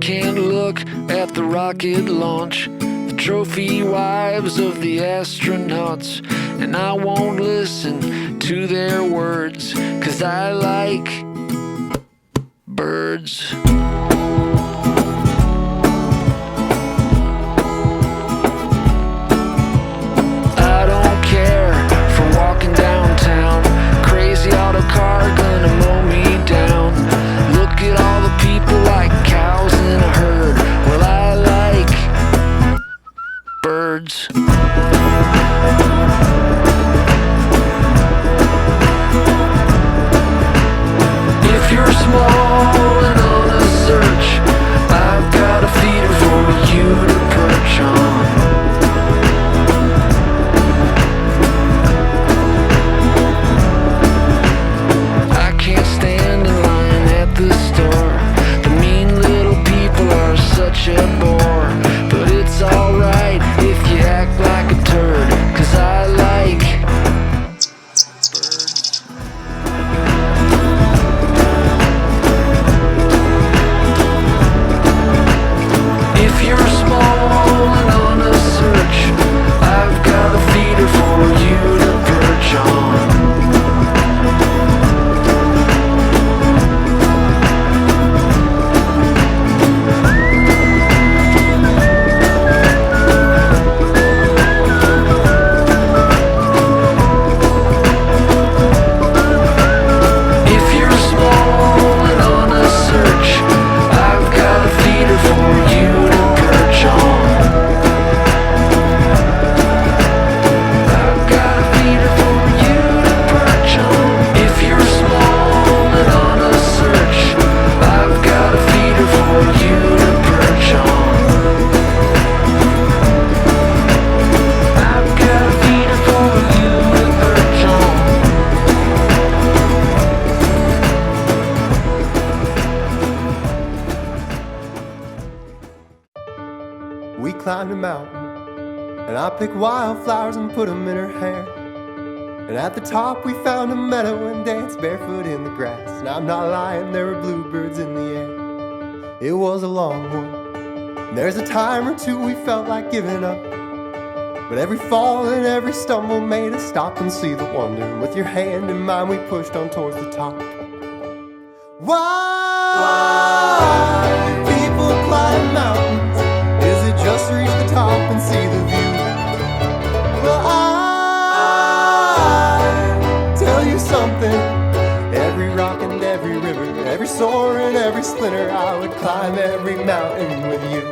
can't look at the rocket launch, the trophy wives of the astronauts, and I won't listen to their words, 'cause I like birds. I don't care for walking downtown, crazy auto car gonna mow me down. Look at all the people like cows in a herd. Well, I like birds. If you're small and on a search, I've got a feeder for you to perch on. I can't stand in line at the store. The mean little people are such a bore. But it's alright if you act like a turd, 'cause I like birds. If you're small and on a search, I've got a feeder for you to perch on. If you're small and on a search, I've got a feeder for you to perch on. I've got a feeder for you to perch on. If you're small and on a search, I've got a feeder for you to perch on. I've got a feeder for you to perch on. We climbed a mountain, and I picked wildflowers and put them in her hair. And at the top we found a meadow and danced barefoot in the grass. And I'm not lying, there were bluebirds in the air. It was a long one, and there's a time or two we felt like giving up. But every fall and every stumble made us stop and see the wonder. And with your hand in mine we pushed on towards the top. Why people climb mountains? Is it just to reach the top and see the view? Well, I tell you something. Every rock and every river, every soar and every splinter, I would climb every mountain with you.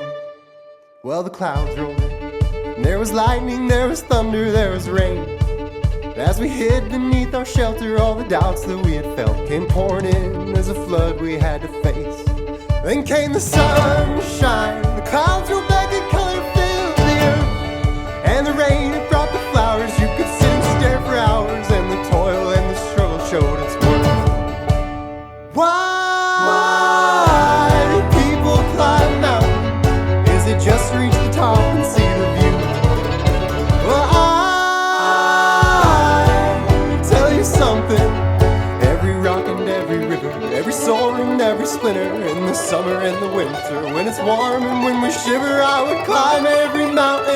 Well, the clouds rolled in, and there was lightning, there was thunder, there was rain. And as we hid beneath our shelter, all the doubts that we had felt came pouring in as a flood we had to face. Then came the sunshine, the clouds rolled back and color filled the earth. And the rain, it brought the flowers, you could sit and stare for hours. And the toil and the struggle showed its worth. Why do people climb mountains? Is it just to reach the top and see the view? Well, I tell you something. Every rock and every river, every soar and every splinter, in the summer and the winter, when it's warm and when we shiver, I would climb every mountain